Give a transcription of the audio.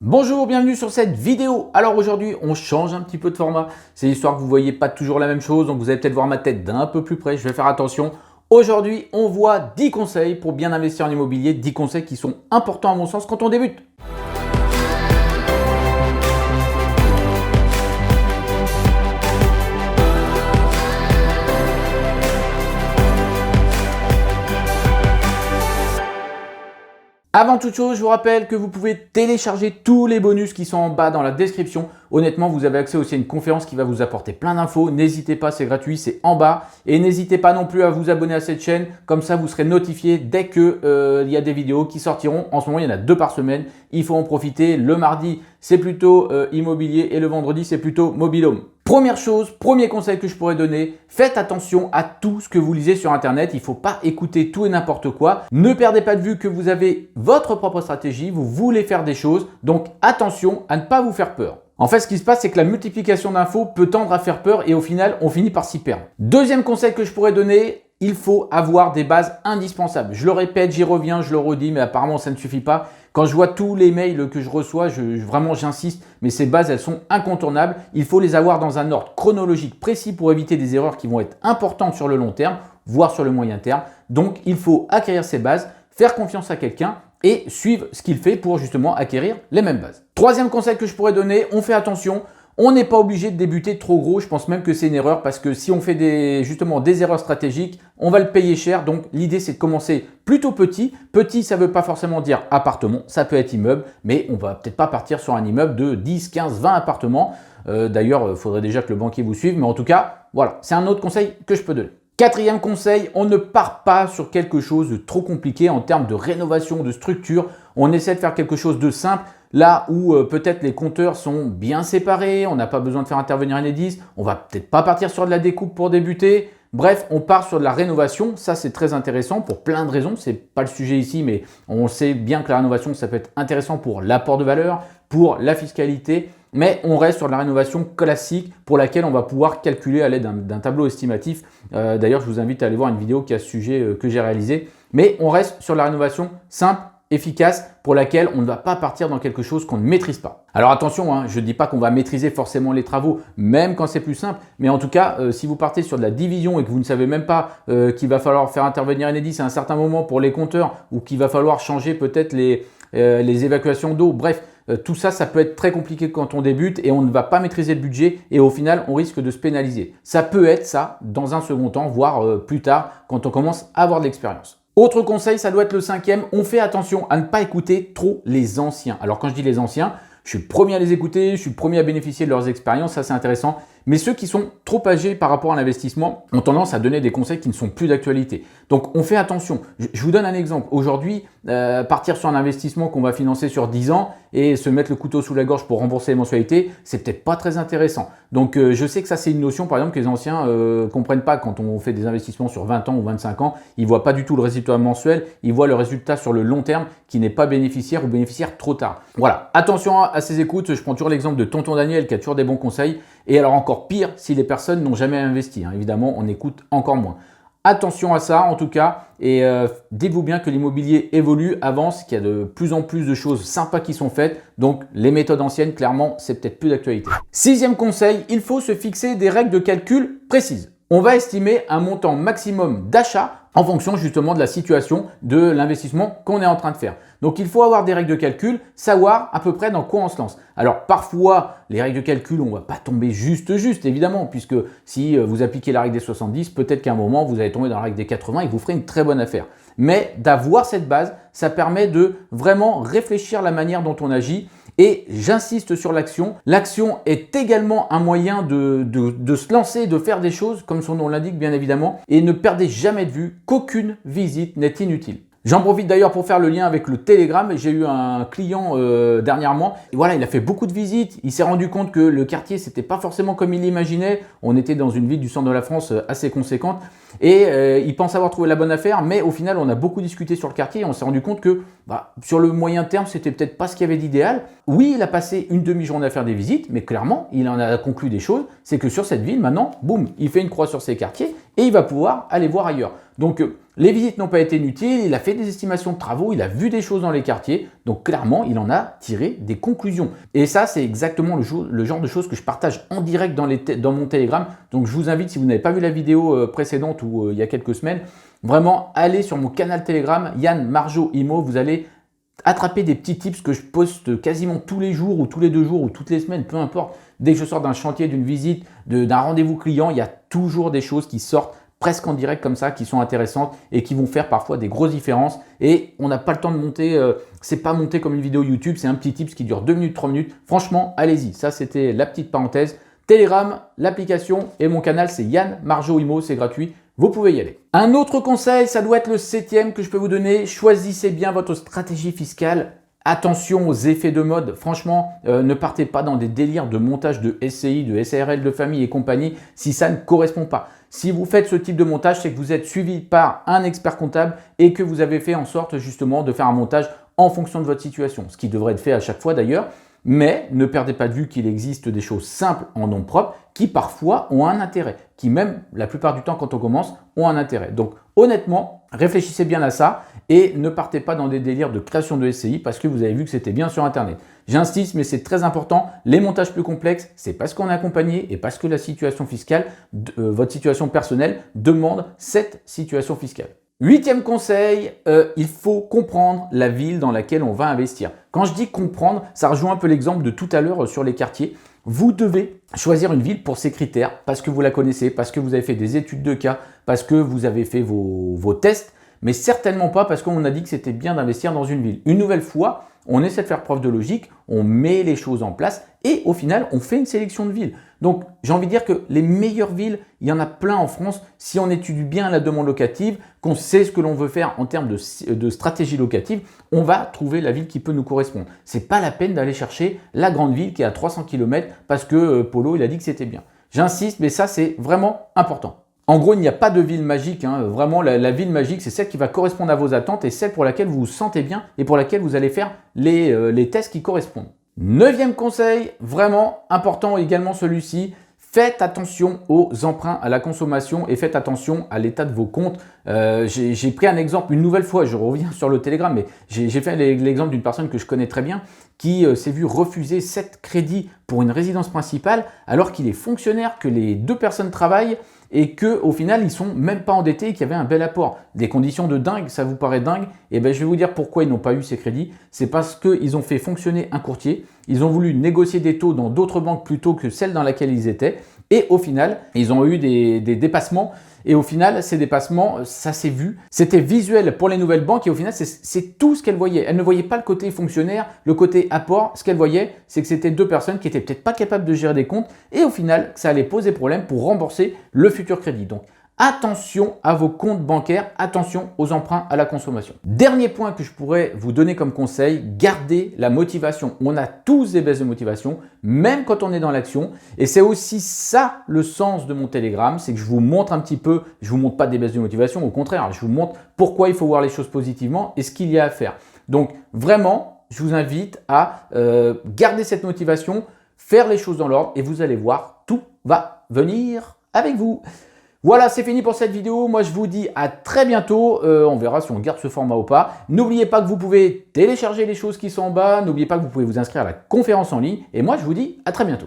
Bonjour, bienvenue sur cette vidéo. Alors aujourd'hui, on change un petit peu de format. C'est histoire que vous ne voyez pas toujours la même chose, donc vous allez peut-être voir ma tête d'un peu plus près. Je vais faire attention. Aujourd'hui, on voit 10 conseils pour bien investir en immobilier, 10 conseils qui sont importants à mon sens quand on débute. Avant toute chose, je vous rappelle que vous pouvez télécharger tous les bonus qui sont en bas dans la description. Honnêtement, vous avez accès aussi à une conférence qui va vous apporter plein d'infos. N'hésitez pas, c'est gratuit, c'est en bas. Et n'hésitez pas non plus à vous abonner à cette chaîne. Comme ça, vous serez notifié dès qu'il y a des vidéos qui sortiront. En ce moment, il y en a 2 par semaine. Il faut en profiter. Le mardi, c'est plutôt immobilier et le vendredi, c'est plutôt mobil-home. Première chose, premier conseil que je pourrais donner, faites attention à tout ce que vous lisez sur Internet. Il ne faut pas écouter tout et n'importe quoi. Ne perdez pas de vue que vous avez votre propre stratégie, vous voulez faire des choses. Donc attention à ne pas vous faire peur. En fait, ce qui se passe, c'est que la multiplication d'infos peut tendre à faire peur et au final, on finit par s'y perdre. Deuxième conseil que je pourrais donner, il faut avoir des bases indispensables. Je le répète, j'y reviens, je le redis, mais apparemment, ça ne suffit pas. Quand je vois tous les mails que je reçois, vraiment j'insiste, mais ces bases, elles sont incontournables. Il faut les avoir dans un ordre chronologique précis pour éviter des erreurs qui vont être importantes sur le long terme, voire sur le moyen terme. Donc, il faut acquérir ces bases, faire confiance à quelqu'un et suivre ce qu'il fait pour justement acquérir les mêmes bases. Troisième conseil que je pourrais donner, on fait attention. On n'est pas obligé de débuter trop gros, je pense même que c'est une erreur parce que si on fait justement des erreurs stratégiques, on va le payer cher. Donc l'idée c'est de commencer plutôt petit. Petit, ça ne veut pas forcément dire appartement, ça peut être immeuble, mais on va peut-être pas partir sur un immeuble de 10, 15, 20 appartements. D'ailleurs, il faudrait déjà que le banquier vous suive, mais en tout cas, voilà, c'est un autre conseil que je peux donner. Quatrième conseil, on ne part pas sur quelque chose de trop compliqué en termes de rénovation, de structure. On essaie de faire quelque chose de simple. Là où peut-être les compteurs sont bien séparés, on n'a pas besoin de faire intervenir Enedis, on va peut-être pas partir sur de la découpe pour débuter. Bref, on part sur de la rénovation, ça c'est très intéressant pour plein de raisons, c'est pas le sujet ici, mais on sait bien que la rénovation ça peut être intéressant pour l'apport de valeur, pour la fiscalité, mais on reste sur de la rénovation classique pour laquelle on va pouvoir calculer à l'aide d'un tableau estimatif. D'ailleurs, je vous invite à aller voir une vidéo qui a ce sujet que j'ai réalisé, mais on reste sur la rénovation simple, efficace, pour laquelle on ne va pas partir dans quelque chose qu'on ne maîtrise pas. Alors attention, hein, je ne dis pas qu'on va maîtriser forcément les travaux, même quand c'est plus simple, mais en tout cas, si vous partez sur de la division et que vous ne savez même pas qu'il va falloir faire intervenir Enedis à un certain moment pour les compteurs ou qu'il va falloir changer peut-être les évacuations d'eau, bref, tout ça, ça peut être très compliqué quand on débute et on ne va pas maîtriser le budget et au final, on risque de se pénaliser. Ça peut être ça dans un second temps, voire plus tard, quand on commence à avoir de l'expérience. Autre conseil, ça doit être le 5e, on fait attention à ne pas écouter trop les anciens. Alors quand je dis les anciens, je suis le premier à les écouter, je suis le premier à bénéficier de leurs expériences, ça c'est intéressant. Mais ceux qui sont trop âgés par rapport à l'investissement ont tendance à donner des conseils qui ne sont plus d'actualité. Donc on fait attention. Je vous donne un exemple. Aujourd'hui, partir sur un investissement qu'on va financer sur 10 ans et se mettre le couteau sous la gorge pour rembourser les mensualités, c'est peut-être pas très intéressant. Donc je sais que ça c'est une notion par exemple que les anciens comprennent pas quand on fait des investissements sur 20 ans ou 25 ans. Ils voient pas du tout le résultat mensuel, ils voient le résultat sur le long terme qui n'est pas bénéficiaire ou bénéficiaire trop tard. Voilà, attention à ces écoutes. Je prends toujours l'exemple de tonton Daniel qui a toujours des bons conseils. Et alors encore pire si les personnes n'ont jamais investi. Hein. Évidemment, on écoute encore moins. Attention à ça en tout cas et dites-vous bien que l'immobilier évolue, avance, qu'il y a de plus en plus de choses sympas qui sont faites. Donc les méthodes anciennes, clairement, c'est peut-être plus d'actualité. 6e conseil, il faut se fixer des règles de calcul précises. On va estimer un montant maximum d'achat en fonction justement de la situation de l'investissement qu'on est en train de faire. Donc il faut avoir des règles de calcul, savoir à peu près dans quoi on se lance. Alors parfois, les règles de calcul, on ne va pas tomber juste évidemment, puisque si vous appliquez la règle des 70, peut-être qu'à un moment, vous allez tomber dans la règle des 80 et vous ferez une très bonne affaire. Mais d'avoir cette base, ça permet de vraiment réfléchir la manière dont on agit. Et j'insiste sur l'action. L'action est également un moyen de se lancer, de faire des choses, comme son nom l'indique bien évidemment. Et ne perdez jamais de vue qu'aucune visite n'est inutile. J'en profite d'ailleurs pour faire le lien avec le Telegram. J'ai eu un client dernièrement. Et voilà, il a fait beaucoup de visites. Il s'est rendu compte que le quartier, c'était pas forcément comme il l'imaginait. On était dans une ville du centre de la France assez conséquente. Et il pense avoir trouvé la bonne affaire. Mais au final, on a beaucoup discuté sur le quartier et on s'est rendu compte que sur le moyen terme, c'était peut-être pas ce qu'il y avait d'idéal. Oui, il a passé une demi-journée à faire des visites, mais clairement, il en a conclu des choses. C'est que sur cette ville, maintenant, boum, il fait une croix sur ses quartiers et il va pouvoir aller voir ailleurs. Donc les visites n'ont pas été inutiles, il a fait des estimations de travaux, il a vu des choses dans les quartiers, donc clairement il en a tiré des conclusions. Et ça c'est exactement le genre de choses que je partage en direct dans mon Telegram. Donc je vous invite, si vous n'avez pas vu la vidéo précédente ou il y a quelques semaines, vraiment allez sur mon canal Telegram, Yann Marjo Imo, vous allez attraper des petits tips que je poste quasiment tous les jours ou tous les 2 jours ou toutes les semaines, peu importe. Dès que je sors d'un chantier, d'une visite, d'un rendez-vous client, il y a toujours des choses qui sortent presque en direct comme ça, qui sont intéressantes et qui vont faire parfois des grosses différences. Et on n'a pas le temps de monter, c'est pas monté comme une vidéo YouTube, c'est un petit tips qui dure 2 minutes, 3 minutes. Franchement, allez-y, ça c'était la petite parenthèse. Telegram, l'application et mon canal, c'est Yann Marjo Imo, c'est gratuit. Vous pouvez y aller. Un autre conseil, ça doit être le 7e que je peux vous donner. Choisissez bien votre stratégie fiscale. Attention aux effets de mode. Franchement, ne partez pas dans des délires de montage de SCI, de SARL de famille et compagnie si ça ne correspond pas. Si vous faites ce type de montage, c'est que vous êtes suivi par un expert comptable et que vous avez fait en sorte justement de faire un montage en fonction de votre situation. Ce qui devrait être fait à chaque fois d'ailleurs. Mais ne perdez pas de vue qu'il existe des choses simples en nom propre qui parfois ont un intérêt, qui même la plupart du temps quand on commence ont un intérêt. Donc honnêtement, réfléchissez bien à ça et ne partez pas dans des délires de création de SCI parce que vous avez vu que c'était bien sur Internet. J'insiste, mais c'est très important, les montages plus complexes, c'est parce qu'on est accompagné et parce que la situation fiscale, votre situation personnelle demande cette situation fiscale. 8e conseil, il faut comprendre la ville dans laquelle on va investir. Quand je dis comprendre, ça rejoint un peu l'exemple de tout à l'heure sur les quartiers. Vous devez choisir une ville pour ses critères, parce que vous la connaissez, parce que vous avez fait des études de cas, parce que vous avez fait vos tests, mais certainement pas parce qu'on a dit que c'était bien d'investir dans une ville. Une nouvelle fois, on essaie de faire preuve de logique, on met les choses en place et au final, on fait une sélection de villes. Donc, j'ai envie de dire que les meilleures villes, il y en a plein en France. Si on étudie bien la demande locative, qu'on sait ce que l'on veut faire en termes de stratégie locative, on va trouver la ville qui peut nous correspondre. C'est pas la peine d'aller chercher la grande ville qui est à 300 km parce que Polo, il a dit que c'était bien. J'insiste, mais ça, c'est vraiment important. En gros, il n'y a pas de ville magique. Vraiment, la ville magique, c'est celle qui va correspondre à vos attentes et celle pour laquelle vous vous sentez bien et pour laquelle vous allez faire les tests qui correspondent. 9e conseil, vraiment important également celui-ci, faites attention aux emprunts à la consommation et faites attention à l'état de vos comptes. J'ai pris un exemple une nouvelle fois, je reviens sur le Telegram, mais j'ai fait l'exemple d'une personne que je connais très bien qui s'est vu refuser 7 crédits pour une résidence principale alors qu'il est fonctionnaire, que les 2 personnes travaillent et qu'au final, ils sont même pas endettés et qu'il y avait un bel apport. Des conditions de dingue, ça vous paraît dingue? Et bien, je vais vous dire pourquoi ils n'ont pas eu ces crédits. C'est parce qu'ils ont fait fonctionner un courtier. Ils ont voulu négocier des taux dans d'autres banques plutôt que celles dans laquelle ils étaient. Et au final, ils ont eu des dépassements. Et au final, ces dépassements, ça s'est vu. C'était visuel pour les nouvelles banques et au final, c'est tout ce qu'elles voyaient. Elles ne voyaient pas le côté fonctionnaire, le côté apport. Ce qu'elles voyaient, c'est que c'était 2 personnes qui étaient peut-être pas capables de gérer des comptes et au final, ça allait poser problème pour rembourser le futur crédit. Donc, attention à vos comptes bancaires, attention aux emprunts à la consommation. Dernier point que je pourrais vous donner comme conseil, gardez la motivation. On a tous des baisses de motivation, même quand on est dans l'action. Et c'est aussi ça le sens de mon Telegram, c'est que je vous montre un petit peu, je vous montre pas des baisses de motivation, au contraire, je vous montre pourquoi il faut voir les choses positivement et ce qu'il y a à faire. Donc vraiment, je vous invite à garder cette motivation, faire les choses dans l'ordre et vous allez voir, tout va venir avec vous. Voilà, c'est fini pour cette vidéo. Moi, je vous dis à très bientôt. On verra si on garde ce format ou pas. N'oubliez pas que vous pouvez télécharger les choses qui sont en bas. N'oubliez pas que vous pouvez vous inscrire à la conférence en ligne. Et moi, je vous dis à très bientôt.